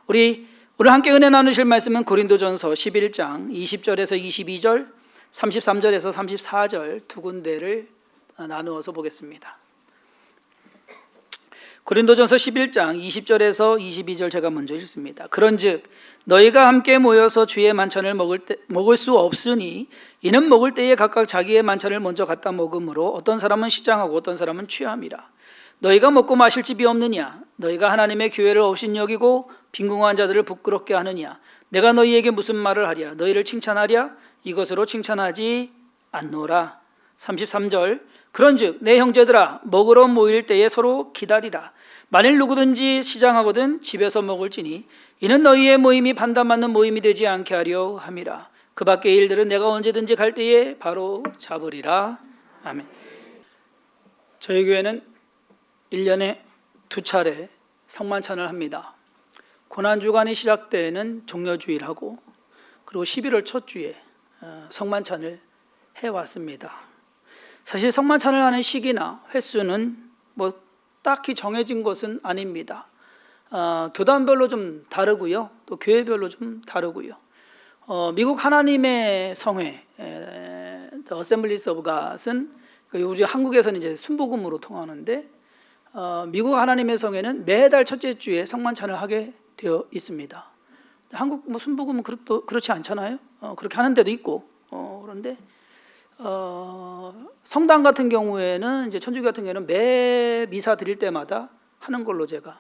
우리 오늘 함께 은혜 나누실 말씀은 고린도전서 11장 20절에서 22절, 33절에서 34절 두 군데를 나누어서 보겠습니다. 고린도전서 11장 20절에서 22절 제가 먼저 읽습니다. 그런즉 너희가 함께 모여서 주의 만찬을 먹을 수 없으니 이는 먹을 때에 각각 자기의 만찬을 먼저 갖다 먹음으로 어떤 사람은 시장하고 어떤 사람은 취함이라. 너희가 먹고 마실 집이 없느냐? 너희가 하나님의 교회를 업신여기고 빈궁한 자들을 부끄럽게 하느냐? 내가 너희에게 무슨 말을 하랴? 너희를 칭찬하랴? 이것으로 칭찬하지 않노라. 33절 그런즉 내 형제들아 먹으러 모일 때에 서로 기다리라. 만일 누구든지 시장하거든 집에서 먹을지니 이는 너희의 모임이 판단받는 모임이 되지 않게 하려 함이라. 그 밖의 일들은 내가 언제든지 갈 때에 바로 잡으리라. 아멘. 저희 교회는 1년에 2차례 성만찬을 합니다. 고난주간이 시작되는 종려주일하고 그리고 11월 첫 주에 성만찬을 해왔습니다. 사실 성만찬을 하는 시기나 횟수는 뭐 딱히 정해진 것은 아닙니다. 교단별로 좀 다르고요, 또 교회별로 좀 다르고요. 미국 하나님의 성회, Assemblies of God은 우리 한국에서는 이제 순복음으로 통하는데 미국 하나님의 성회는 매달 첫째 주에 성만찬을 하게 되어 있습니다. 한국 뭐 순복음은 그렇지 않잖아요. 그렇게 하는 데도 있고 그런데 성당 같은 경우에는 이제 천주교 같은 경우에는 매 미사 드릴 때마다 하는 걸로 제가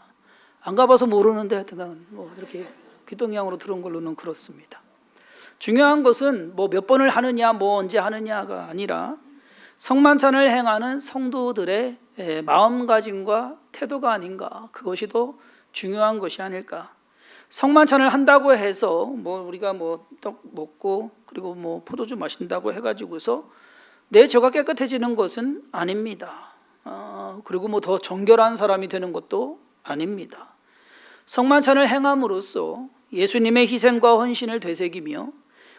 안 가봐서 모르는데 하여튼 뭐 이렇게 귀동냥으로 들은 걸로는 그렇습니다. 중요한 것은 뭐 몇 번을 하느냐 뭐 언제 하느냐가 아니라 성만찬을 행하는 성도들의 마음가짐과 태도가 아닌가, 그것이 더 중요한 것이 아닐까. 성만찬을 한다고 해서 뭐 우리가 뭐 떡 먹고 그리고 뭐 포도주 마신다고 해가지고서 내 죄가 깨끗해지는 것은 아닙니다. 그리고 뭐 더 정결한 사람이 되는 것도 아닙니다. 성만찬을 행함으로써 예수님의 희생과 헌신을 되새기며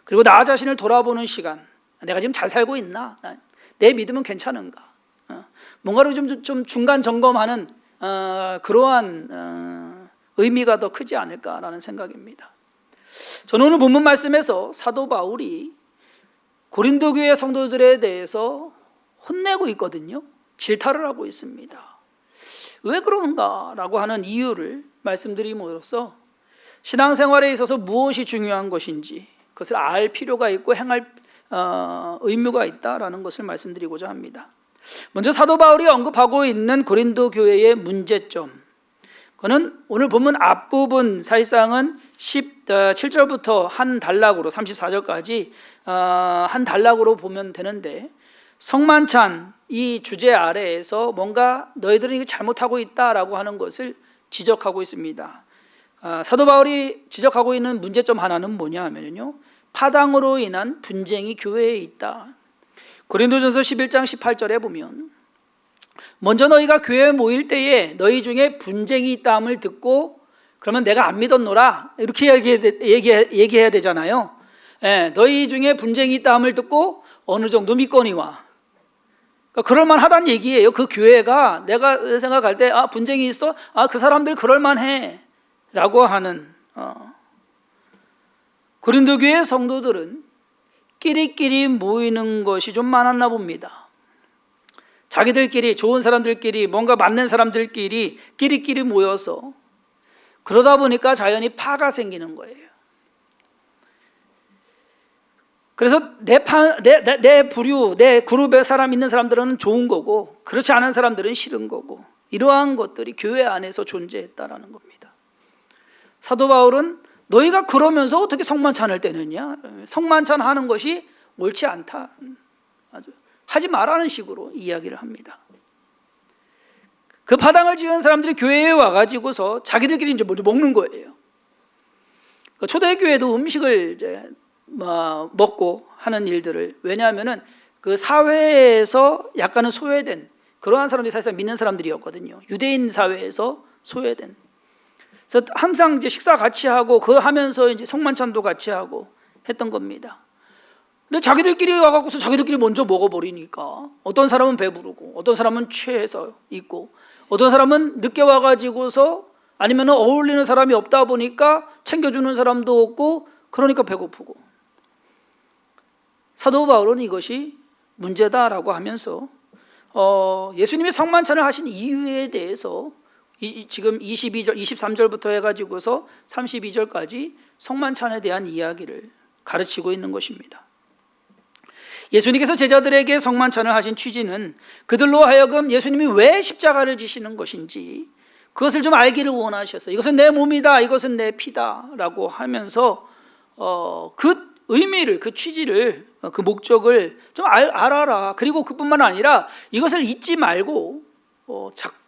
그리고 나 자신을 돌아보는 시간, 내가 지금 잘 살고 있나? 내 믿음은 괜찮은가? 뭔가를 좀 중간 점검하는 그러한 의미가 더 크지 않을까라는 생각입니다. 저는 오늘 본문 말씀에서 사도 바울이 고린도 교회 성도들에 대해서 혼내고 있거든요. 질타를 하고 있습니다. 왜 그런가라고 하는 이유를 말씀드림으로써 신앙생활에 있어서 무엇이 중요한 것인지 그것을 알 필요가 있고 행할 의무가 있다라는 것을 말씀드리고자 합니다. 먼저 사도 바울이 언급하고 있는 고린도 교회의 문제점, 그는 오늘 본문 앞부분 사실상은 17절부터 한 단락으로 34절까지 한 단락으로 보면 되는데, 성만찬 이 주제 아래에서 뭔가 너희들은 이거 잘못하고 있다라고 하는 것을 지적하고 있습니다. 사도 바울이 지적하고 있는 문제점 하나는 뭐냐 하면요, 파당으로 인한 분쟁이 교회에 있다. 고린도전서 11장 18절에 보면 먼저 너희가 교회에 모일 때에 너희 중에 분쟁이 있다함을 듣고 그러면 내가 안 믿었노라 이렇게 얘기해야 되잖아요. 너희 중에 분쟁이 있다함을 듣고 어느 정도 믿거니와, 그러니까 그럴만하다는 얘기예요. 그 교회가 내가 생각할 때 분쟁이 있어? 그 사람들 그럴만해 라고 하는 고린도 교회 성도들은 끼리끼리 모이는 것이 좀 많았나 봅니다. 자기들끼리, 좋은 사람들끼리, 뭔가 맞는 사람들끼리 끼리끼리 모여서 그러다 보니까 자연히 파가 생기는 거예요. 그래서 내 부류, 내 그룹에 있는 사람들은 좋은 거고 그렇지 않은 사람들은 싫은 거고, 이러한 것들이 교회 안에서 존재했다라는 겁니다. 사도 바울은 너희가 그러면서 어떻게 성만찬을 떼느냐, 성만찬 하는 것이 옳지 않다, 아주 하지 말라는 식으로 이야기를 합니다. 그 파당을 지은 사람들이 교회에 와가지고서 자기들끼리 이제 먼저 먹는 거예요. 초대교회도 음식을 이제 먹고 하는 일들을, 왜냐하면은 그 사회에서 약간은 소외된 그러한 사람들이 사실상 믿는 사람들이었거든요. 유대인 사회에서 소외된. 그래서 항상 이제 식사 같이 하고 그 하면서 이제 성만찬도 같이 하고 했던 겁니다. 근데 자기들끼리 와갖고서 자기들끼리 먼저 먹어버리니까 어떤 사람은 배부르고 어떤 사람은 취해서 있고 어떤 사람은 늦게 와가지고서 아니면 어울리는 사람이 없다 보니까 챙겨주는 사람도 없고 그러니까 배고프고. 사도 바울은 이것이 문제다라고 하면서 예수님이 성만찬을 하신 이유에 대해서 지금 22절, 23절부터 해가지고서 32절까지 성만찬에 대한 이야기를 가르치고 있는 것입니다. 예수님께서 제자들에게 성만찬을 하신 취지는 그들로 하여금 예수님이 왜 십자가를 지시는 것인지 그것을 좀 알기를 원하셔서 이것은 내 몸이다, 이것은 내 피다 라고 하면서 그 의미를, 그 취지를, 그 목적을 좀 알아라. 그리고 그뿐만 아니라 이것을 잊지 말고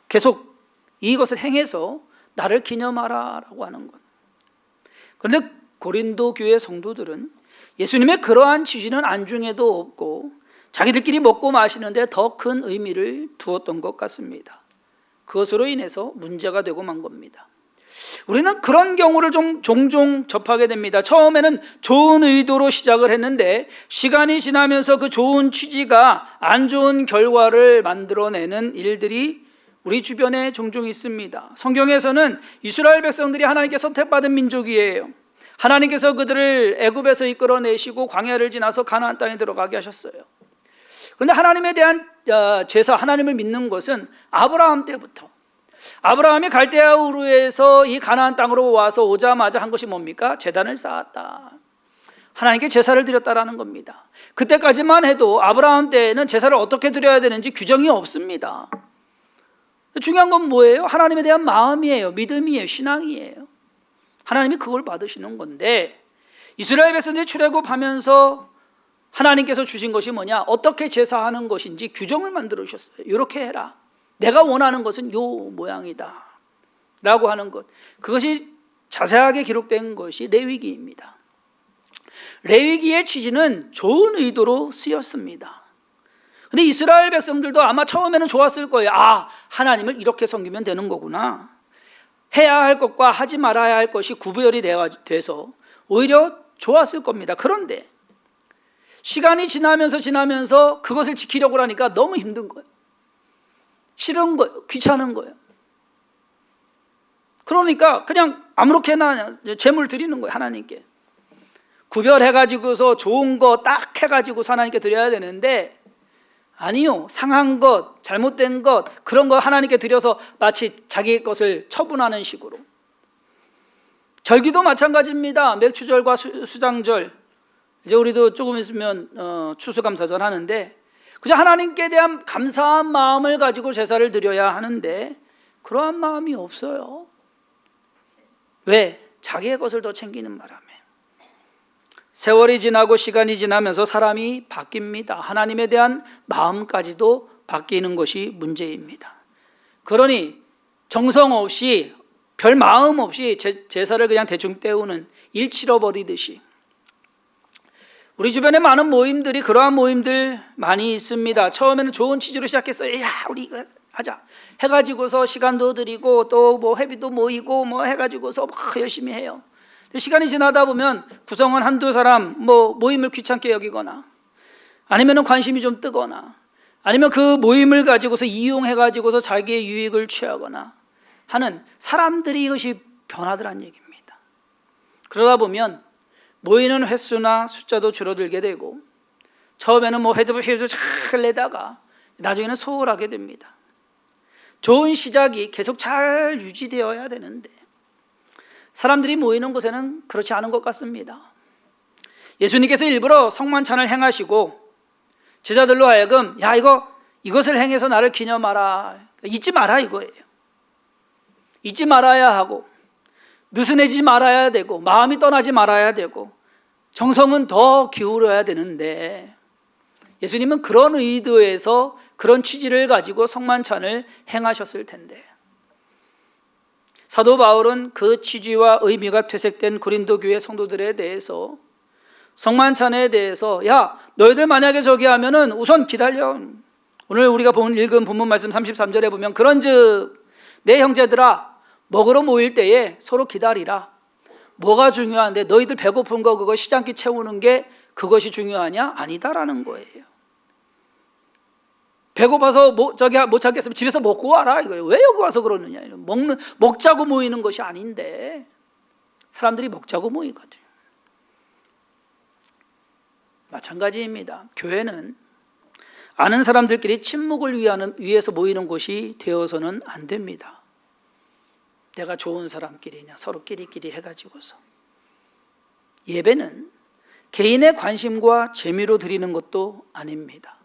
계속 이것을 행해서 나를 기념하라 라고 하는 것. 그런데 고린도 교회 성도들은 예수님의 그러한 취지는 안중에도 없고 자기들끼리 먹고 마시는데 더 큰 의미를 두었던 것 같습니다. 그것으로 인해서 문제가 되고 만 겁니다. 우리는 그런 경우를 종종 접하게 됩니다. 처음에는 좋은 의도로 시작을 했는데 시간이 지나면서 그 좋은 취지가 안 좋은 결과를 만들어내는 일들이 우리 주변에 종종 있습니다. 성경에서는 이스라엘 백성들이 하나님께 선택받은 민족이에요. 하나님께서 그들을 애굽에서 이끌어내시고 광야를 지나서 가나안 땅에 들어가게 하셨어요. 그런데 하나님에 대한 제사, 하나님을 믿는 것은 아브라함 때부터, 아브라함이 갈대아 우르에서 이 가나안 땅으로 와서 오자마자 한 것이 뭡니까? 제단을 쌓았다. 하나님께 제사를 드렸다라는 겁니다. 그때까지만 해도 아브라함 때에는 제사를 어떻게 드려야 되는지 규정이 없습니다. 중요한 건 뭐예요? 하나님에 대한 마음이에요. 믿음이에요. 신앙이에요. 하나님이 그걸 받으시는 건데 이스라엘 백성들이 출애굽하면서 하나님께서 주신 것이 뭐냐? 어떻게 제사하는 것인지 규정을 만들어 주셨어요. 이렇게 해라. 내가 원하는 것은 요 모양이다 라고 하는 것, 그것이 자세하게 기록된 것이 레위기입니다. 레위기의 취지는 좋은 의도로 쓰였습니다. 근데 이스라엘 백성들도 아마 처음에는 좋았을 거예요. 아, 하나님을 이렇게 섬기면 되는 거구나. 해야 할 것과 하지 말아야 할 것이 구별이 돼서 오히려 좋았을 겁니다. 그런데 시간이 지나면서 그것을 지키려고 하니까 너무 힘든 거예요. 싫은 거예요. 귀찮은 거예요. 그러니까 그냥 아무렇게나 제물 드리는 거예요. 하나님께 구별해가지고서 좋은 거 딱 해가지고 하나님께 드려야 되는데 아니요, 상한 것, 잘못된 것, 그런 거 하나님께 드려서 마치 자기 것을 처분하는 식으로. 절기도 마찬가지입니다. 맥추절과 수장절, 이제 우리도 조금 있으면 추수감사절 하는데 그저 하나님께 대한 감사한 마음을 가지고 제사를 드려야 하는데 그러한 마음이 없어요. 왜? 자기의 것을 더 챙기는 바람에. 세월이 지나고 시간이 지나면서 사람이 바뀝니다. 하나님에 대한 마음까지도 바뀌는 것이 문제입니다. 그러니 정성 없이, 별 마음 없이 제사를 그냥 대충 때우는, 일 치러버리듯이. 우리 주변에 많은 모임들이 그러한 모임들 많이 있습니다. 처음에는 좋은 취지로 시작했어요. 야, 우리 이거 하자 해가지고서 시간도 드리고 또 뭐 회비도 모이고 뭐 해가지고서 막 열심히 해요. 시간이 지나다 보면 구성원 한두 사람 뭐 모임을 귀찮게 여기거나 아니면 관심이 좀 뜨거나 아니면 그 모임을 가지고서 이용해가지고서 자기의 유익을 취하거나 하는 사람들이 이것이 변하더란 얘기입니다. 그러다 보면 모이는 횟수나 숫자도 줄어들게 되고 처음에는 뭐 회도 잘 내다가 나중에는 소홀하게 됩니다. 좋은 시작이 계속 잘 유지되어야 되는데 사람들이 모이는 곳에는 그렇지 않은 것 같습니다. 예수님께서 일부러 성만찬을 행하시고 제자들로 하여금 야, 이것을 행해서 나를 기념하라, 잊지 마라 이거예요. 잊지 말아야 하고 느슨해지지 말아야 되고 마음이 떠나지 말아야 되고 정성은 더 기울여야 되는데 예수님은 그런 의도에서 그런 취지를 가지고 성만찬을 행하셨을 텐데 사도 바울은 그 취지와 의미가 퇴색된 고린도 교회 성도들에 대해서 성만찬에 대해서 야, 너희들 만약에 저기 하면은 우선 기다려. 오늘 우리가 읽은 본문 말씀 33절에 보면 그런즉 내 형제들아 먹으러 모일 때에 서로 기다리라. 뭐가 중요한데 너희들 배고픈 거 그거 시장기 채우는 게 그것이 중요하냐? 아니다라는 거예요. 배고파서 못 찾겠으면 집에서 먹고 와라 이거예요. 왜 여기 와서 그러느냐. 먹자고 모이는 것이 아닌데 사람들이 먹자고 모이거든요. 마찬가지입니다. 교회는 아는 사람들끼리 친목을 위해서 모이는 곳이 되어서는 안 됩니다. 내가 좋은 사람끼리냐 서로 끼리끼리 해가지고서. 예배는 개인의 관심과 재미로 드리는 것도 아닙니다.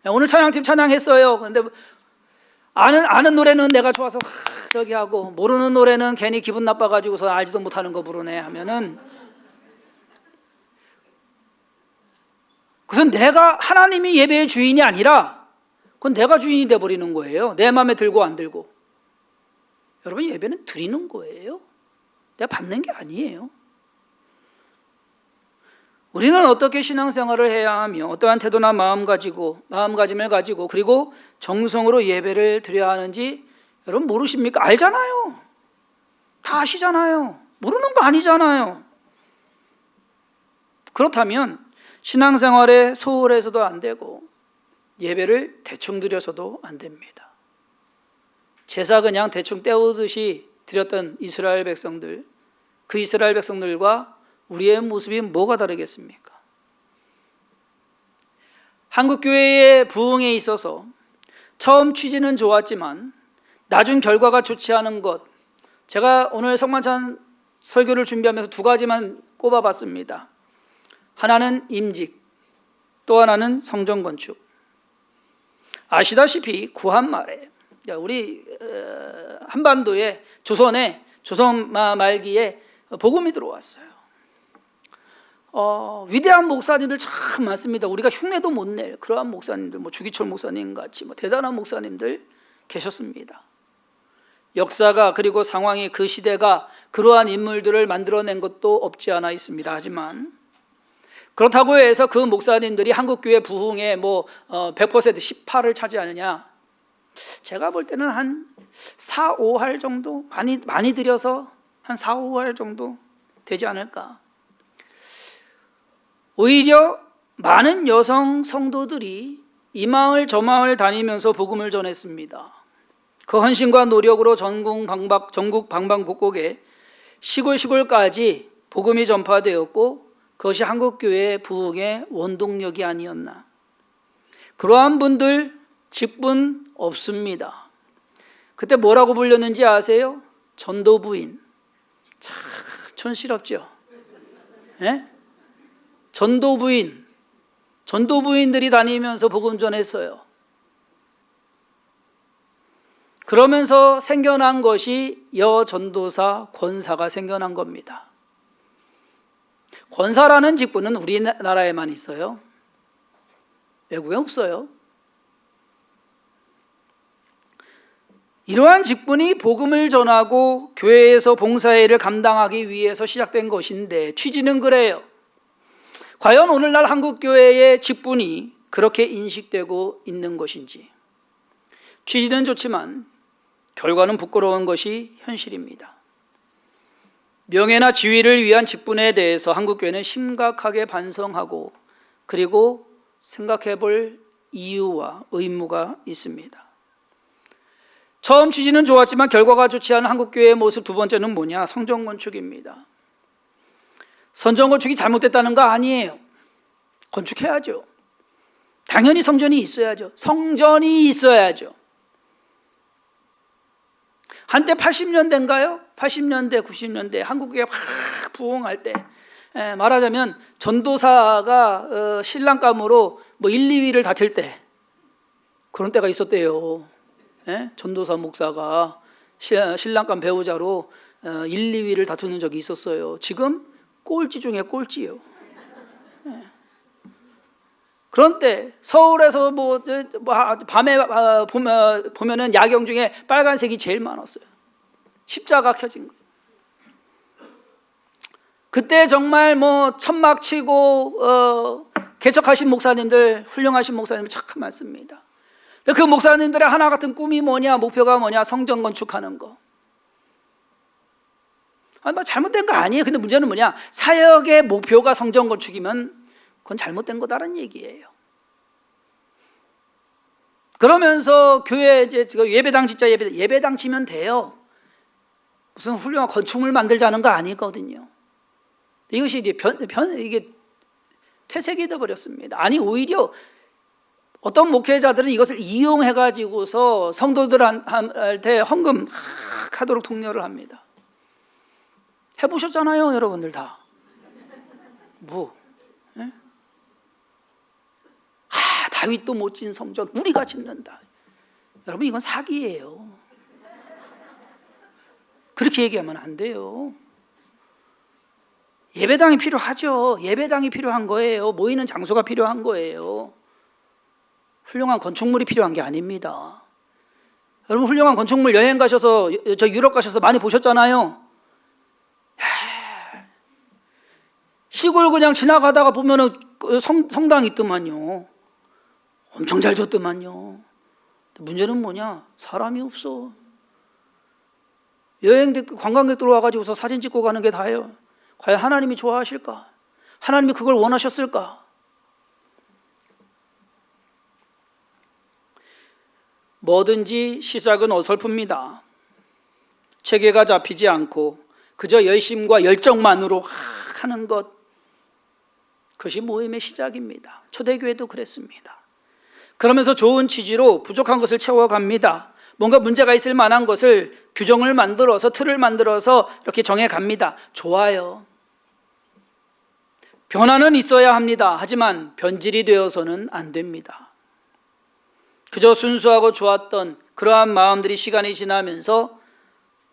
오늘 찬양팀 찬양했어요. 그런데 아는 노래는 내가 좋아서 저기 하고 모르는 노래는 괜히 기분 나빠가지고서 알지도 못하는 거 부르네 하면은 그것은 내가 하나님이 예배의 주인이 아니라 그건 내가 주인이 돼버리는 거예요. 내 마음에 들고 안 들고. 여러분 예배는 드리는 거예요. 내가 받는 게 아니에요. 우리는 어떻게 신앙생활을 해야 하며 어떠한 태도나 마음가짐을 가지고 그리고 정성으로 예배를 드려야 하는지 여러분 모르십니까? 알잖아요. 다 아시잖아요. 모르는 거 아니잖아요. 그렇다면 신앙생활에 소홀해서도 안 되고 예배를 대충 드려서도 안 됩니다. 제사 그냥 대충 때우듯이 드렸던 이스라엘 백성들, 그 이스라엘 백성들과 우리의 모습이 뭐가 다르겠습니까? 한국교회의 부흥에 있어서 처음 취지는 좋았지만 나중 결과가 좋지 않은 것, 제가 오늘 성만찬 설교를 준비하면서 두 가지만 꼽아봤습니다. 하나는 임직, 또 하나는 성전 건축. 아시다시피 구한 말에 우리 한반도에 조선 말기에 복음이 들어왔어요. 위대한 목사님들 참 많습니다. 우리가 흉내도 못 낼 그러한 목사님들, 주기철 목사님 같이 대단한 목사님들 계셨습니다. 역사가 그리고 상황이 그 시대가 그러한 인물들을 만들어낸 것도 없지 않아 있습니다. 하지만 그렇다고 해서 그 목사님들이 한국교회 부흥에 100% 18을 차지하느냐? 제가 볼 때는 한 4, 5할 정도 많이 들여서 한 4, 5할 정도 되지 않을까? 오히려 많은 여성 성도들이 이 마을 저 마을 다니면서 복음을 전했습니다. 그 헌신과 노력으로 전국 방방곡곡에 시골까지 복음이 전파되었고 그것이 한국교회의 부흥의 원동력이 아니었나. 그러한 분들 직분 없습니다. 그때 뭐라고 불렸는지 아세요? 전도부인. 참 촌스럽죠. 예? 전도부인들이 다니면서 복음 전했어요. 그러면서 생겨난 것이 여전도사 권사가 생겨난 겁니다. 권사라는 직분은 우리나라에만 있어요. 외국에 없어요. 이러한 직분이 복음을 전하고 교회에서 봉사일을 감당하기 위해서 시작된 것인데 취지는 그래요. 과연 오늘날 한국교회의 직분이 그렇게 인식되고 있는 것인지. 취지는 좋지만 결과는 부끄러운 것이 현실입니다. 명예나 지위를 위한 직분에 대해서 한국교회는 심각하게 반성하고 그리고 생각해 볼 이유와 의무가 있습니다. 처음 취지는 좋았지만 결과가 좋지 않은 한국교회의 모습 두 번째는 뭐냐? 성전 건축입니다. 성전 건축이 잘못됐다는 거 아니에요. 건축해야죠. 당연히 성전이 있어야죠. 성전이 있어야죠. 한때 80년대인가요? 80년대, 90년대 한국교회 확 부흥할 때 말하자면 전도사가 신랑감으로 1, 2위를 다툴 때 그런 때가 있었대요. 전도사 목사가 신랑감 배우자로 1, 2위를 다투는 적이 있었어요. 지금 꼴찌 중에 꼴찌요. 그런 때 서울에서 밤에 보면은 야경 중에 빨간색이 제일 많았어요. 십자가 켜진 거. 그때 정말 천막 치고 개척하신 목사님들, 훌륭하신 목사님들 참 많습니다. 그 목사님들의 하나 같은 꿈이 뭐냐, 목표가 뭐냐, 성전 건축하는 거. 잘못된 거 아니에요. 근데 문제는 뭐냐, 사역의 목표가 성전 건축이면 그건 잘못된 거다라는 얘기예요. 그러면서 교회 이제 예배당 짓자, 예배당 지면 돼요. 무슨 훌륭한 건축물 만들자는 거 아니거든요. 이것이 이제 이게 퇴색이 돼 버렸습니다. 아니, 오히려 어떤 목회자들은 이것을 이용해 가지고서 성도들한테 헌금 하도록 독려를 합니다. 해보셨잖아요, 여러분들 다. 뭐? 예? 다윗도 못 진 성전 우리가 짓는다. 여러분, 이건 사기예요. 그렇게 얘기하면 안 돼요. 예배당이 필요하죠. 예배당이 필요한 거예요. 모이는 장소가 필요한 거예요. 훌륭한 건축물이 필요한 게 아닙니다. 여러분, 훌륭한 건축물 여행 가셔서, 저 유럽 가셔서 많이 보셨잖아요. 시골 그냥 지나가다가 보면은 성당이 있더만요. 엄청 잘 졌더만요. 문제는 뭐냐? 사람이 없어. 관광객들 와가지고서 사진 찍고 가는 게 다예요. 과연 하나님이 좋아하실까? 하나님이 그걸 원하셨을까? 뭐든지 시작은 어설픕니다. 체계가 잡히지 않고 그저 열심과 열정만으로 하는 것, 그것이 모임의 시작입니다. 초대교회도 그랬습니다. 그러면서 좋은 취지로 부족한 것을 채워갑니다. 뭔가 문제가 있을 만한 것을 규정을 만들어서, 틀을 만들어서 이렇게 정해갑니다. 좋아요. 변화는 있어야 합니다. 하지만 변질이 되어서는 안 됩니다. 그저 순수하고 좋았던 그러한 마음들이 시간이 지나면서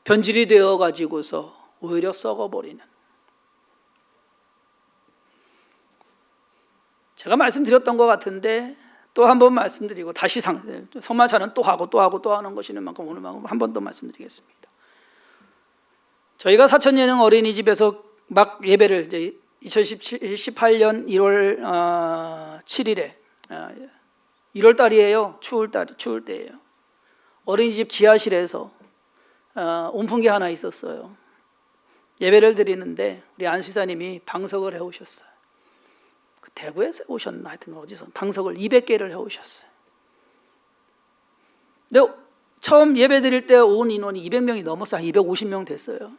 변질이 되어 가지고서 오히려 썩어버리는. 제가 말씀드렸던 것 같은데 또 한 번 말씀드리고 다시 성만찬은 또 하고 또 하고 또 하는 것이는 만큼 오늘만큼 한 번 더 말씀드리겠습니다. 저희가 사천예능 어린이집에서 막 예배를 이제 2018년 1월 7일에 1월 달이에요. 추울 때예요. 어린이집 지하실에서 온풍기 하나 있었어요. 예배를 드리는데 우리 안수사님이 방석을 해오셨어요. 그 대구에서 오셨나 하여튼 어디서 방석을 200개를 해오셨어요. 근데 처음 예배 드릴 때 온 인원이 200명이 넘었어요. 한 250명 됐어요.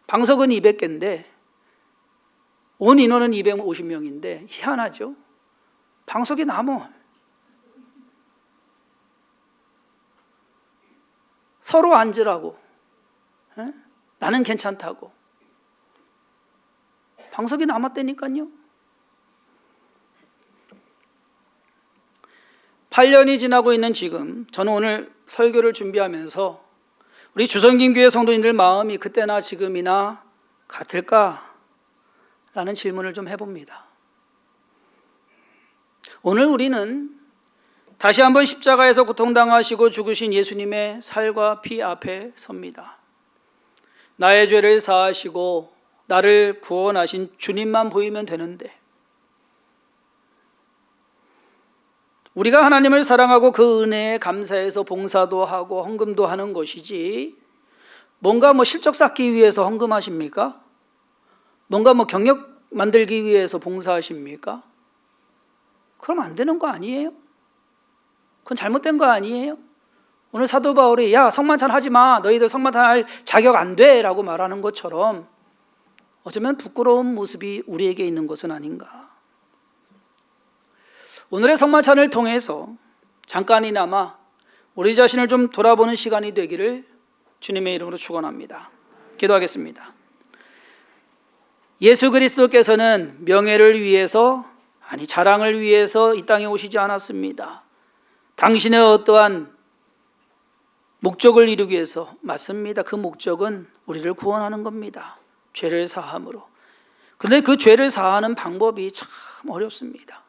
방석은 200개인데 온 인원은 250명인데 희한하죠. 방석이 남어. 서로 앉으라고. 에? 나는 괜찮다고. 방석이 남았다니까요. 8년이 지나고 있는 지금, 저는 오늘 설교를 준비하면서 우리 주성김교회 성도님들 마음이 그때나 지금이나 같을까? 라는 질문을 좀 해봅니다. 오늘 우리는 다시 한번 십자가에서 고통당하시고 죽으신 예수님의 살과 피 앞에 섭니다. 나의 죄를 사하시고 나를 구원하신 주님만 보이면 되는데, 우리가 하나님을 사랑하고 그 은혜에 감사해서 봉사도 하고 헌금도 하는 것이지, 뭔가 실적 쌓기 위해서 헌금하십니까? 뭔가 경력 만들기 위해서 봉사하십니까? 그럼 안 되는 거 아니에요? 그건 잘못된 거 아니에요? 오늘 사도 바울이 야 성만찬 하지 마, 너희들 성만찬 할 자격 안 돼 라고 말하는 것처럼 어쩌면 부끄러운 모습이 우리에게 있는 것은 아닌가. 오늘의 성만찬을 통해서 잠깐이나마 우리 자신을 좀 돌아보는 시간이 되기를 주님의 이름으로 축원합니다. 기도하겠습니다. 예수 그리스도께서는 명예를 위해서, 아니 자랑을 위해서 이 땅에 오시지 않았습니다. 당신의 어떠한 목적을 이루기 위해서, 맞습니다. 그 목적은 우리를 구원하는 겁니다. 죄를 사함으로. 그런데 그 죄를 사하는 방법이 참 어렵습니다.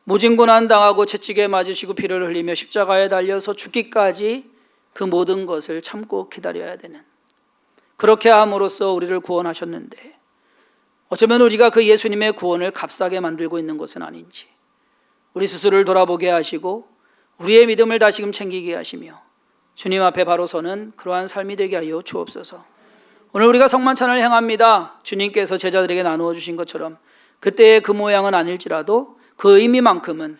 모진 고난 당하고 채찍에 맞으시고 피를 흘리며 십자가에 달려서 죽기까지 그 모든 것을 참고 기다려야 되는, 그렇게 함으로써 우리를 구원하셨는데 어쩌면 우리가 그 예수님의 구원을 값싸게 만들고 있는 것은 아닌지, 우리 스스로를 돌아보게 하시고 우리의 믿음을 다시금 챙기게 하시며 주님 앞에 바로 서는 그러한 삶이 되게 하여 주옵소서. 오늘 우리가 성만찬을 행합니다. 주님께서 제자들에게 나누어 주신 것처럼 그때의 그 모양은 아닐지라도 그 의미만큼은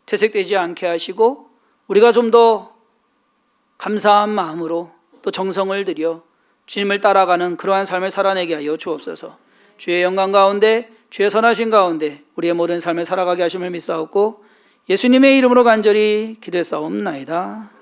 퇴색되지 않게 하시고 우리가 좀 더 감사한 마음으로 또 정성을 들여 주님을 따라가는 그러한 삶을 살아내게 하여 주옵소서. 주의 영광 가운데 주의 선하신 가운데 우리의 모든 삶을 살아가게 하심을 믿사옵고 예수님의 이름으로 간절히 기도했사옵나이다.